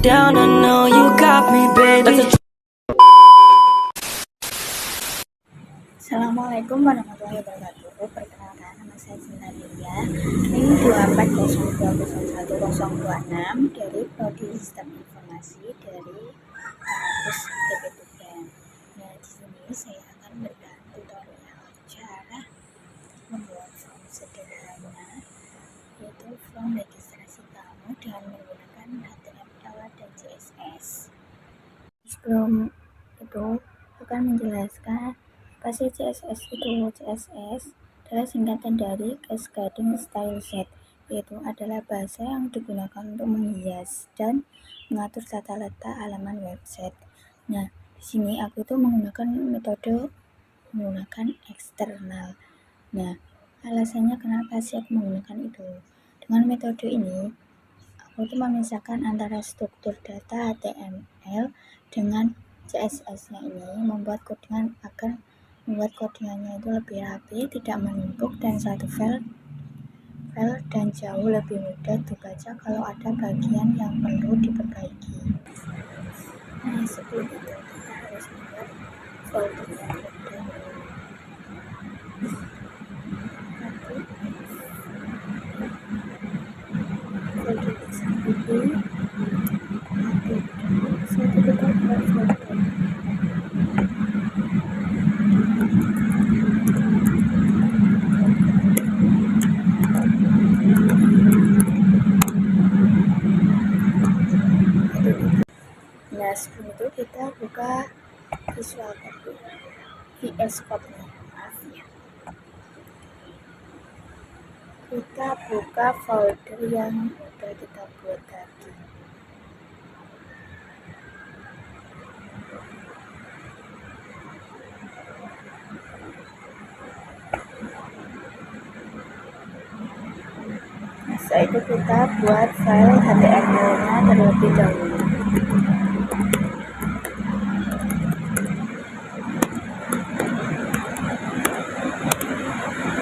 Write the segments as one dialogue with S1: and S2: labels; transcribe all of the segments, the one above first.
S1: down, I know you got me, baby.
S2: Assalamualaikum warahmatullahi wabarakatuh. Perkenalkan, nama saya Cinta Lilia. NIM 2402011026 dari Prodi Sistem Informasi dari kampus TP2. Nah, di sini saya akan memberikan tutorial cara membuat form sederhana, yaitu form registrasi tamu dengan menggunakan HTML dan CSS. Sebelum itu, akan menjelaskan apa sih CSS itu. CSS adalah singkatan dari Cascading Style Sheet, yaitu adalah bahasa yang digunakan untuk menghias dan mengatur tata letak halaman website. Nah, di sini aku itu menggunakan eksternal. Nah, alasannya kenapa sih aku menggunakan itu? Dengan metode ini, aku itu memisahkan antara struktur data HTML dengan CSS-nya ini, membuat codingannya itu lebih rapi, tidak menumpuk, dan satu file dan jauh lebih mudah dibaca kalau ada bagian yang perlu diperbaiki. Nah, sebelum itu kita harus membuat folder yang berbeda. Folder XMPP, satu kita buat folder. Nah, sebelum itu kita buka Visual Code, VS Code-nya. Maaf ya. Kita buka folder yang udah kita buat tadi. Setelah itu kita buat file HTML-nya terlebih dahulu.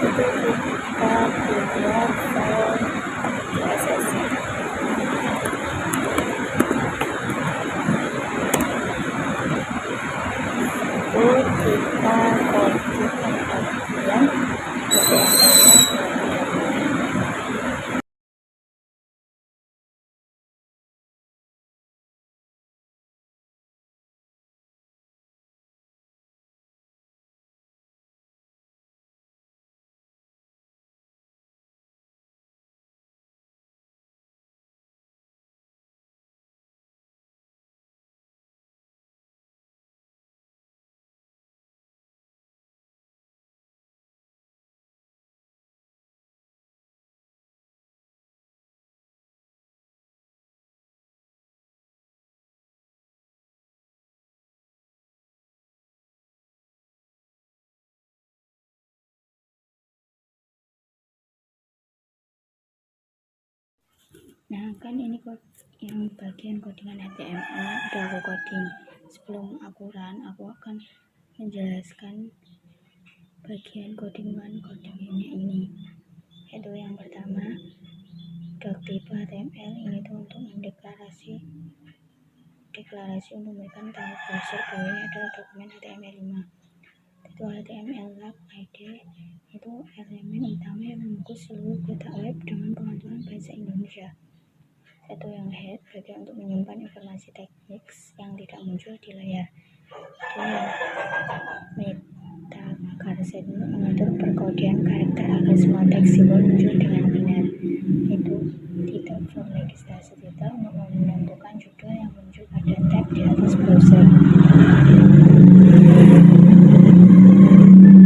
S2: Itu kita buat file CSS-nya. Itu kita copy bagian CSS-nya. Nah, kan ini yang bagian codingan HTML udah aku coding. Sebelum aku run, aku akan menjelaskan bagian codingannya ini. Yaitu yang pertama, doc type HTML ini tuh untuk deklarasi untuk memberikan tahu browser bahwa ini adalah dokumen HTML5. Itu HTML lab ID itu elemen utama yang membungkus seluruh kotak web dengan pengaturan bahasa Indonesia. Satu yang head, bagian untuk menyimpan informasi teknis yang tidak muncul di layar. Itu yang meta charset untuk mengatur perkodean karakter agar semua teks simbol muncul dengan benar. Itu title form registrasi title untuk menentukan judul yang muncul pada tab di atas browser.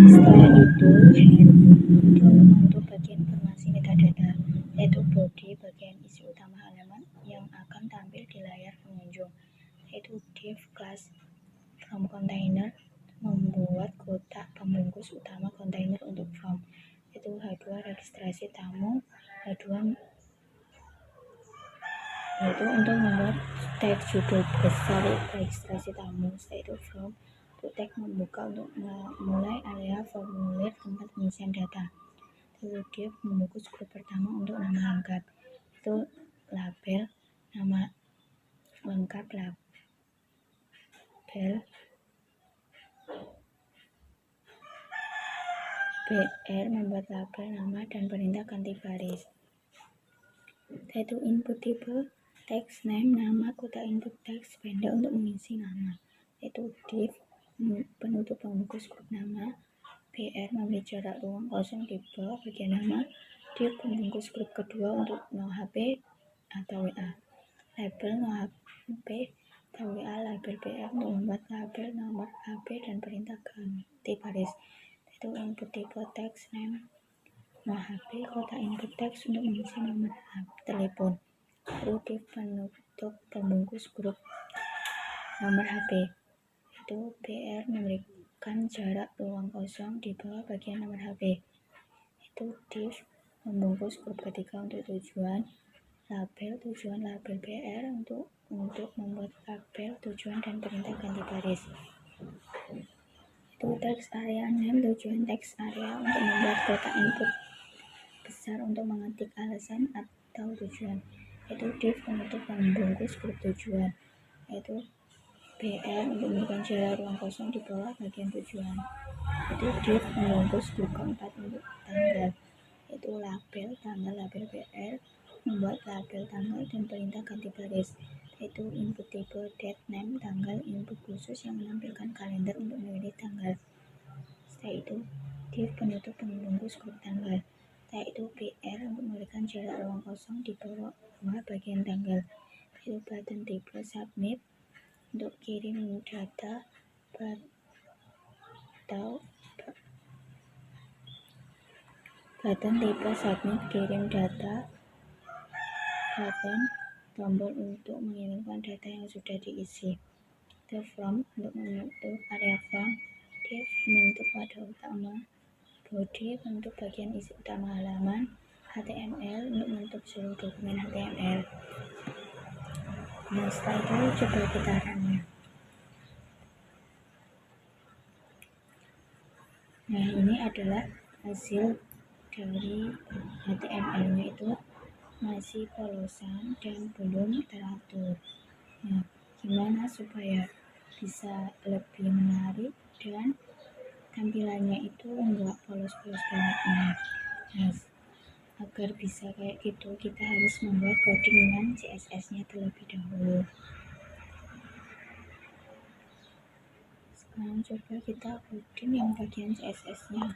S2: Setelah itu head itu untuk bagian informasi metadata, yaitu body, bagian isi utama halaman yang akan tampil di layar pengunjung, yaitu div class from container, membuat kotak pembungkus utama kontainer untuk form, yaitu H2 registrasi tamu, H2 yaitu untuk membuat tag judul besar registrasi tamu. Setelah itu from untuk tag membuka untuk memulai area formulir tempat pengisian data. Lalu div membungkus grup pertama untuk nama lengkap, itu label, nama lengkap label BR membuat label nama dan perintah ganti baris. Yaitu input tipe text name nama kota input text pendek untuk mengisi nama. Yaitu div penutup pembungkus grup nama. BR memberi jarak ruang kosong di bawah bagian nama. Div pembungkus grup kedua untuk no HP atau WA. Label no HP atau WA. Label BR untuk membuat label nomor HP dan perintah ganti baris. Itu input tipe text name no HP kota input text untuk mengisi nomor telepon. Div penutup pembungkus grup nomor HP. Itu BR memberikan jarak ruang kosong di bawah bagian nomor HP. Itu div pembungkus grup ketiga untuk tujuan label BR untuk membuat label tujuan dan perintah ganti baris. Itu text area name tujuan text area untuk membuat kotak input besar untuk mengetik alasan atau tujuan. Itu div penutup pembungkus grup tujuan. Itu BR untuk memberikan jarak ruang kosong di bawah bagian tujuan. Itu div pembungkus grup keempat untuk tanggal. Itu label BR membuat label tanggal dan perintah ganti baris. Itu input tipe date name tanggal input khusus yang menampilkan kalender untuk memilih tanggal. Setelah itu div penutup pembungkus grup tanggal. Setelah itu BR untuk memberikan jarak ruang kosong di bawah bagian tanggal. Itu button tipe submit untuk kirim data atau button tipe submit kirim data. Button tombol untuk mengirimkan data yang sudah diisi. The from untuk menutup area from. Div bentuk wadah utama. Body bentuk bagian isi utama halaman. HTML untuk menutup seluruh dokumen HTML. Nah, setelah itu coba kita runnya. Nah, ini adalah hasil dari HTML-nya itu masih polosan dan belum teratur. Nah, gimana supaya bisa lebih menarik dan tampilannya itu enggak polos-polos banget. Nah, agar bisa kayak gitu kita harus membuat coding dengan CSS-nya terlebih dahulu. Sekarang coba kita coding yang bagian CSS-nya.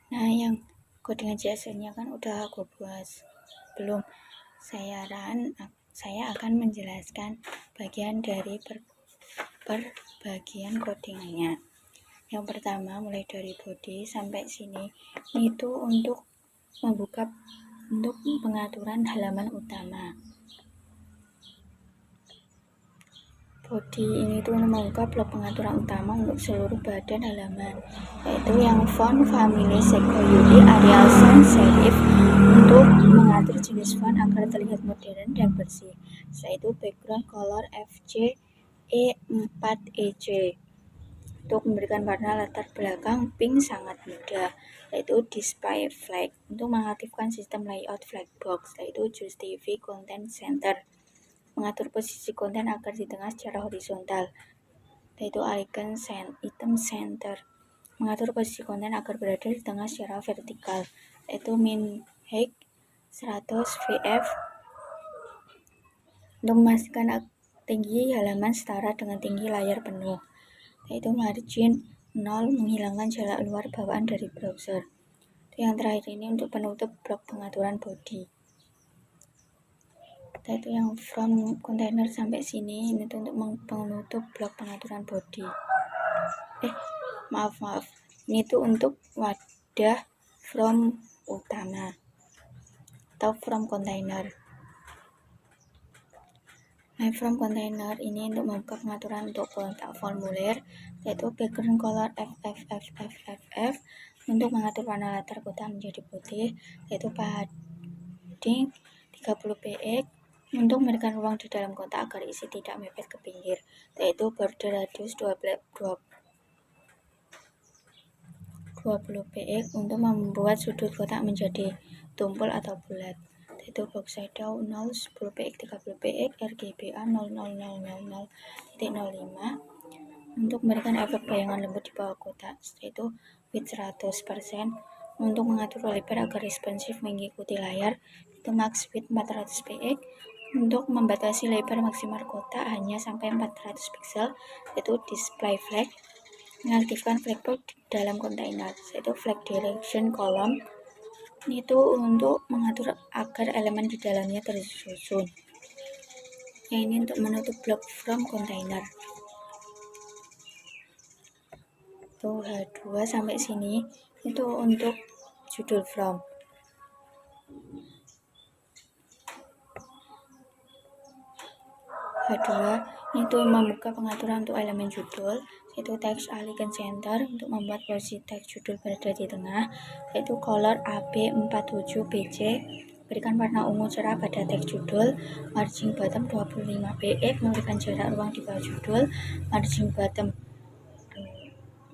S2: Nah, yang codingan CSS-nya kan udah aku buat. Belum. Saya akan menjelaskan bagian dari per bagian codingannya. Yang pertama, mulai dari body sampai sini itu untuk pengaturan halaman utama. Body ini tuh membuka blok pengaturan utama untuk seluruh badan halaman, yaitu yang font, family, security, Arial sans serif untuk mengatur jenis font agar terlihat modern dan bersih. Setelah itu background color FC E4EC untuk memberikan warna latar belakang pink sangat mudah, yaitu display flag untuk mengaktifkan sistem layout flag box, yaitu justify content center mengatur posisi konten agar di tengah secara horizontal, yaitu icon item center mengatur posisi konten agar berada di tengah secara vertikal, yaitu min height 100 VF untuk memastikan tinggi halaman setara dengan tinggi layar penuh, yaitu margin 0 menghilangkan jarak luar bawaan dari browser. Yang terakhir ini untuk penutup blok pengaturan body, yaitu yang from container sampai sini ini untuk penutup blok pengaturan body. Maaf, ini tuh untuk wadah from utama atau from container. Nah, from container ini untuk membuka pengaturan untuk kontak formulir, yaitu background color FFFFFF untuk mengatur warna latar kotak menjadi putih, yaitu padding 30 px untuk memberikan ruang di dalam kotak agar isi tidak mepet ke pinggir, yaitu border radius 20 px untuk membuat sudut kotak menjadi tumpul atau bulat, yaitu box shadow 0 10 px 30 px RGBA 00000.05 untuk memberikan efek bayangan lembut di bawah kotak, yaitu width 100% untuk mengatur lebar agar responsif mengikuti layar, itu max width 400 px untuk membatasi lebar maksimal kotak hanya sampai 400 pixel, yaitu display flag mengaktifkan flagbox di dalam kontainer, yaitu flag direction column itu untuk mengatur agar elemen di dalamnya tersusun. Yang ini untuk menutup blok from container. Tuh H2 sampai sini itu untuk judul from. H2 itu membuka pengaturan untuk elemen judul, yaitu text icon center untuk membuat posisi teks judul berada di tengah, yaitu color AB47BC berikan warna ungu cerah pada teks judul, margin bottom 25 px memberikan jarak ruang di bawah judul,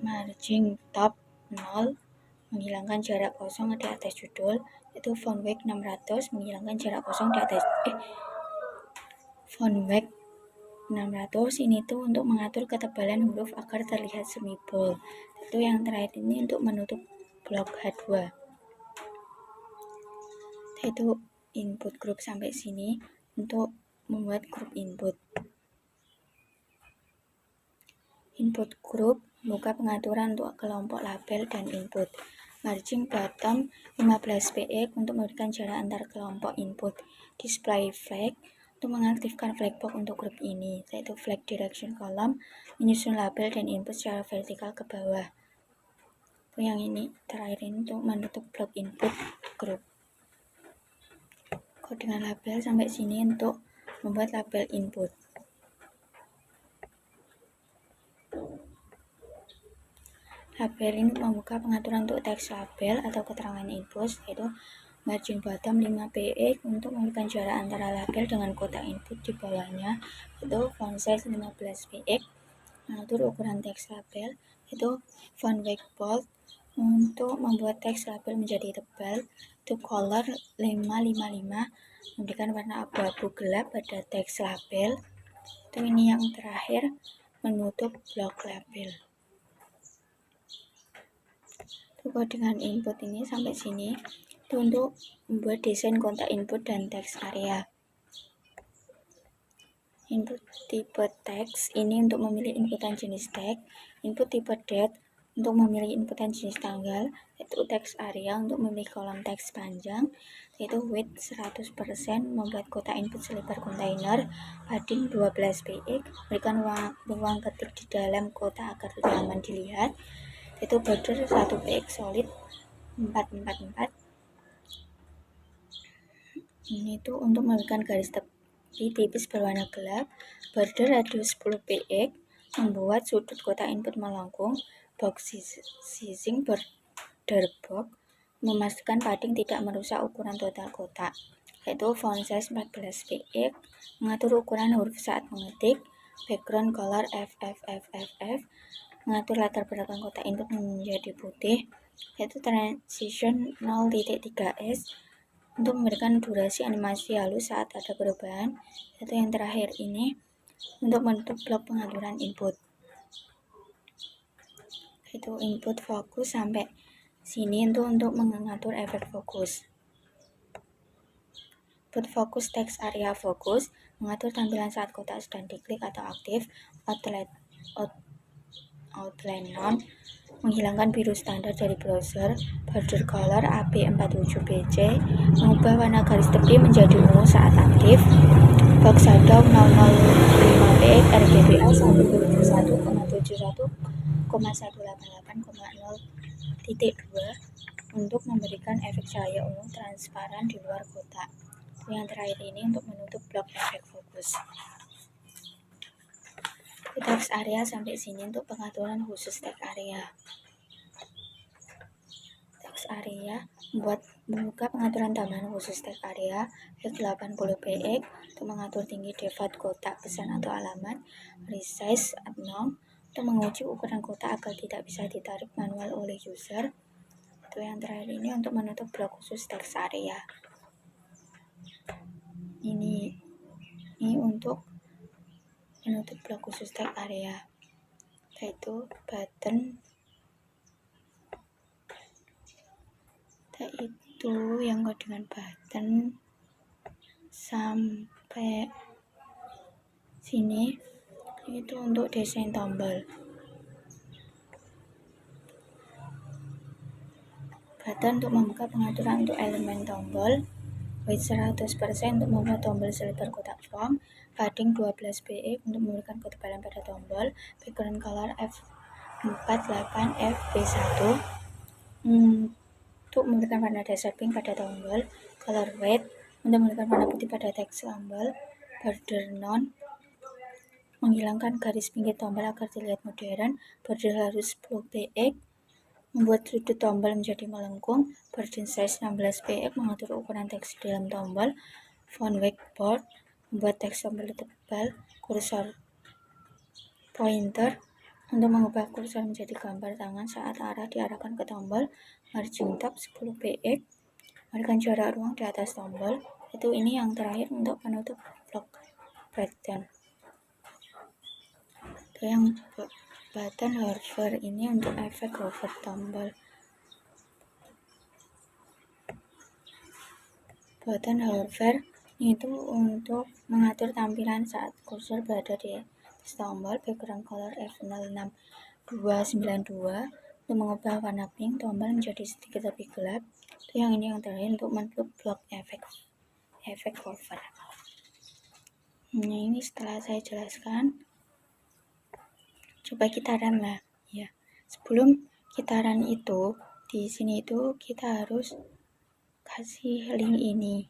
S2: margin top 0 menghilangkan jarak kosong di atas judul, yaitu font weight 600 menghilangkan jarak kosong di atas font weight 600 ini tuh untuk mengatur ketebalan huruf agar terlihat semi bold. Itu yang terakhir ini untuk menutup blok H2. Itu input group sampai sini untuk membuat grup input. Input group buka pengaturan untuk kelompok label dan input. Margin bottom 15 px untuk memberikan jarak antar kelompok input. Display flag untuk mengaktifkan flagbox untuk grup ini, yaitu flag direction column menyusun label dan input secara vertikal ke bawah. Yang ini terakhir ini untuk menutup blok input group. Codingan label sampai sini untuk membuat label input. Label ini membuka pengaturan untuk teks label atau keterangan input, yaitu margin bottom 5 px untuk memberikan jarak antara label dengan kotak input di bawahnya, itu font size 15 px mengatur ukuran teks label, itu font weight bold untuk membuat teks label menjadi tebal, itu color 555 memberikan warna abu-abu gelap pada teks label. Itu ini yang terakhir menutup blok label. Dengan input ini sampai sini itu untuk membuat desain kontak input dan teks area. Input tipe teks ini untuk memilih inputan jenis teks. Input tipe date untuk memilih input dan jenis tanggal, yaitu text area untuk memilih kolom teks panjang, yaitu width 100%, membuat kotak input selebar kontainer, padding 12 px, berikan ruang ketik di dalam kotak agar nyaman dilihat, yaitu border 1 px solid 444. Ini tuh untuk memberikan garis tepi tipis berwarna gelap, border radius 10 px, membuat sudut kotak input melengkung, box sizing border box, memastikan padding tidak merusak ukuran total kotak, yaitu font size 14 px, mengatur ukuran huruf saat mengetik, background color FFFFF, mengatur latar belakang kotak input menjadi putih, yaitu transition 0.3s, untuk memberikan durasi animasi halus saat ada perubahan, yaitu yang terakhir ini untuk menutup blok pengaturan input, itu input fokus sampai sini itu untuk mengatur efek fokus. Input fokus text area fokus mengatur tampilan saat kotak sedang diklik atau aktif, outline non, menghilangkan biru standar dari browser, border color AB47BC, mengubah warna garis tepi menjadi ungu saat aktif, box shadow 005px RGBA 171,188,0.2 untuk memberikan efek cahaya ungu transparan di luar kotak. Yang terakhir ini untuk menutup blok efek fokus. Text area sampai sini untuk pengaturan khusus text area. Text area membuka pengaturan tambahan khusus text area F80px untuk mengatur tinggi default kotak pesan atau alamat, resize 0 untuk menguji ukuran kotak agar tidak bisa ditarik manual oleh user. Itu yang terakhir ini untuk menutup blok khusus text area. Ini untuk menutup blok khusus text area, yaitu button, itu yang dengan button sampai sini, itu untuk desain tombol. Button untuk membuka pengaturan untuk elemen tombol, width 100% untuk membuat tombol selebar kotak form, padding 12 px untuk memberikan ketebalan pada tombol, background color F48FB1 untuk memberikan warna dasar pink pada tombol, color weight untuk memberikan warna putih pada teks tombol, border non menghilangkan garis pinggir tombol agar terlihat modern, border harus 10 px membuat sudut tombol menjadi melengkung, border size 16 px mengatur ukuran teks di dalam tombol, font whiteboard membuat teks tombol tebal, kursor pointer untuk mengubah kursor menjadi gambar tangan saat arah diarahkan ke tombol, margin top 10 px memberikan jarak ruang di atas tombol. Itu ini yang terakhir untuk penutup blok button. Itu yang button hover ini untuk efek hover tombol. Button hover itu untuk mengatur tampilan saat kursor berada di atas tombol, background color F06292 untuk mengubah warna pink tombol menjadi sedikit lebih gelap. Itu yang ini yang terakhir untuk menutup blok efek hover. Nah, ini setelah saya jelaskan, coba kita run lah ya. Sebelum kita run itu, di sini itu kita harus kasih link ini.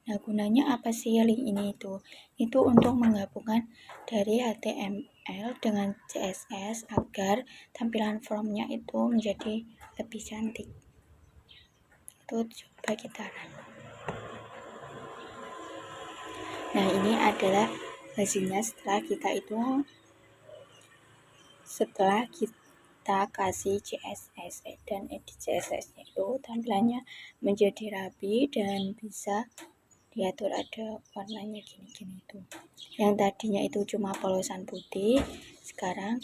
S2: Nah, gunanya apa sih link ini itu? Itu untuk menggabungkan dari HTML dengan CSS agar tampilan formnya itu menjadi lebih cantik. Itu coba kita run. Nah, ini adalah hasilnya setelah kita kasih CSS dan edit CSS itu tampilannya menjadi rapi dan bisa diatur, ada warnanya gini-gini itu. Yang tadinya itu cuma polosan putih, sekarang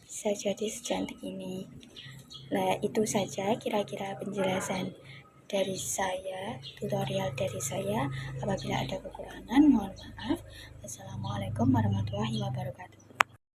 S2: bisa jadi secantik ini. Nah, itu saja kira-kira penjelasan dari saya, tutorial dari saya. Apabila ada kekurangan, mohon maaf. Wassalamualaikum warahmatullahi wabarakatuh.